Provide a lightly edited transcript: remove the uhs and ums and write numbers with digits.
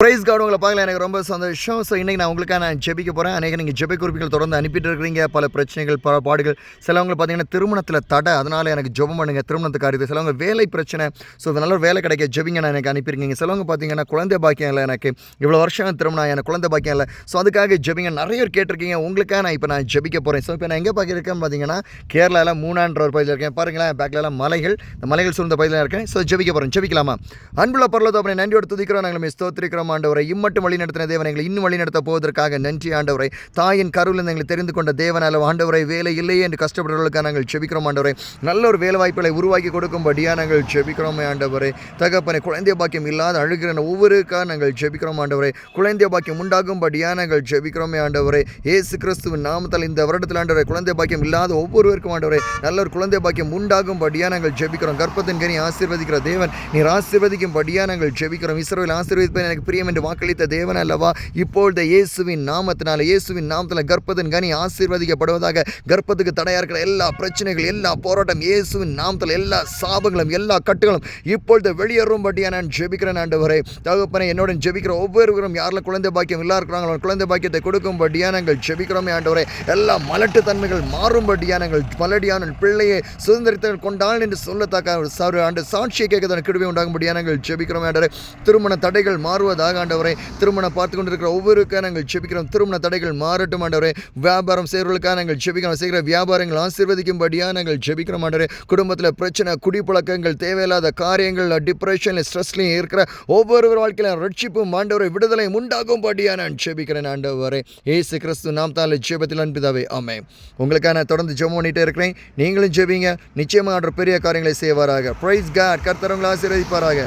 Price card உங்களை பார்க்கல எனக்கு ரொம்ப சந்தோஷம். ஸோ இன்றைக்கி நான் உங்களுக்காக நான் ஜெபிக்க போகிறேன். அநேக நீங்கள் ஜெப குறிப்புகள் தொடர்ந்து அனுப்பிட்டு இருக்கிறீங்க. பல பிரச்சனைகள், பல பாடுகள். சிலவங்க பார்த்தீங்கன்னா திருமணத்தில் தடை, அதனால் எனக்கு ஜெபம் பண்ணுங்கள் திருமணத்து காரியத்தை. சிலவங்க வேலை பிரச்சனை, ஸோ நல்ல வேலை கிடைக்க ஜெபிங்க நான் எனக்கு அனுப்பியிருக்கீங்க. சிலவங்க பார்த்தீங்கன்னா குழந்தை பாக்கியம் இல்லை, எனக்கு இவ்வளோ வருஷம் திருமணம் எனக்கு குழந்தை பாக்கியம் இல்லை, ஸோ அதுக்காக ஜெபிங்க. நிறைய பேர் கேட்டிருக்கீங்க. உங்களுக்காக நான் ஜெபிக்க போகிறேன். ஸோ இப்போ நான் எங்கே பார்க்கிருக்கேன்னு பார்த்தீங்கன்னா கேரளாவில் மூணான்ற ஒரு பகுதியில் இருக்கேன். பாருங்களேன், பேக்கிலலாம் மலைகள், இந்த மலைகள் சூழ்ந்த பகுதியில் இருக்கேன். ஸோ ஜெபிக்க போகிறேன். ஜெபிக்கலாமா? அன்புள்ள பரலோக தகப்பனே, நன்றியோடு துதிக்கிறோம், நாங்கள் ஸ்தோத்திரிக்கிறோம் ஆண்டவரை. இம்மட்டும் வழி நடத்தின தேவன், எங்களை இன்னும் வழி நடத்த போவதற்காக நன்றி ஆண்டவரை. தாயின் கருவிலிருந்து எங்களை தெரிந்து கொண்ட தேவனால ஆண்டவரை, வேலை இல்லையே என்று கஷ்டப்படுறவர்களுக்காக நாங்கள் ஜெபிக்கிறோம் ஆண்டவரை. நல்ல ஒரு வேலை வாய்ப்புகளை உருவாக்கி கொடுக்கும்படியாக நாங்கள் ஜெபிக்கிறோம் ஆண்டவரை. தகப்பனை, குழந்தை பாக்கியம் இல்லாத அழுகிற ஒவ்வொருக்காக நாங்கள் ஜெபிக்கிறோம் ஆண்டவரை. குழந்தை பாக்கியம் உண்டாகும்படியாக நாங்கள் ஜெபிக்கிறோம் ஆண்டவரை. இயேசு கிறிஸ்துவின் நாமத்தில் இந்த வருடத்தில் ஆண்டவரை, குழந்தை பாக்கியம் இல்லாத ஒவ்வொருவருக்கும் ஆண்டவரை நல்ல ஒரு குழந்தை பாக்கியம் உண்டாகும்படியாக நாங்கள் ஜெபிக்கிறோம். கர்ப்பத்தின் கனி ஆசீர்வதிக்கிற தேவன், நீர் ஆசீர்வதிக்கும்படியாக நாங்கள் ஜெபிக்கிறோம். இஸ்ரவேல் ஆசீர்வதிப்பேன் எனக்கு பிரியம் என்று வாக்களித்த தேவன் அல்லவா, இப்பொழுது இயேசுவின் நாமத்தில் கர்ப்பத்தின் கனி ஆசீர்வதிக்கப்படுவதாக. கர்ப்பத்துக்கு தடையாக இருக்கிற எல்லா பிரச்சனைகள், எல்லா போராட்டம் இயேசுவின் நாமத்தில், எல்லா சாபங்களும், எல்லா கட்டுகளும் இப்பொழுது வெளியேறும்படியாக நான் ஜெபிக்கிறேன் ஆண்டவரே. தகப்பனை, என்னுடன் ஜெபிக்கிற ஒவ்வொருவரும் யாரில் குழந்தை பாக்கியம் இல்லா இருக்கிறாங்களோ குழந்தை பாக்கியத்தை கொடுக்கும்படியாக நாங்கள் ஜெபிக்கிறோமே ஆண்டவரே. எல்லா மலட்டு தன்மைகள் மாறும்படியாக நாங்கள் மலடியான பிள்ளையை சுதந்திரத்தை கொண்டாள் என்று சொல்லத்தக்க ஆண்டு சாட்சியை கேட்க கிருபை உண்டாகும்படியாக நாங்கள் ஜெபிக்கிறோம் ஆண்டவரே. திருமண தடைகள் மாறுவதாக ஆண்டவரை. திருமணம் பார்த்து கொண்டிருக்கிற ஒவ்வொருக்காக நாங்கள் ஜெபிக்கிறோம். திருமண தடைகள் மாறட்டும் ஆண்டவரே. வியாபாரம் செய்கிறவர்களுக்காக நாங்கள் ஜெபிக்கிறோம். செய்கிற வியாபாரங்கள் ஆசீர்வதிக்கும்படியாக நாங்கள் ஜெபிக்கிறோம் ஆண்டவரே. குடும்பத்தில் பிரச்சனை, குடிப்பழக்கங்கள், தேவையில்லாத காரியங்கள், டிப்ரெஷன், ஸ்ட்ரெஸ்லையும் இருக்கிற ஒவ்வொருவர் வாழ்க்கையில ரட்சிப்பும் ஆண்டவரை விடுதலை உண்டாகும்படியாக நான் ஜெபிக்கிறேன் ஆண்டவரே. இயேசு கிறிஸ்து நாம் தான் ஜெபத்தில் அன்பிதாவே, ஆமென். உங்களுக்காக நான் தொடர்ந்து ஜெபம் பண்ணிட்டே இருக்கிறேன். நீங்களும் ஜெபிங்க, நிச்சயமாக பெரிய காரியங்களை செய்வாராக. Praise God. கர்த்தர் உங்களை ஆசீர்வதிப்பாராக.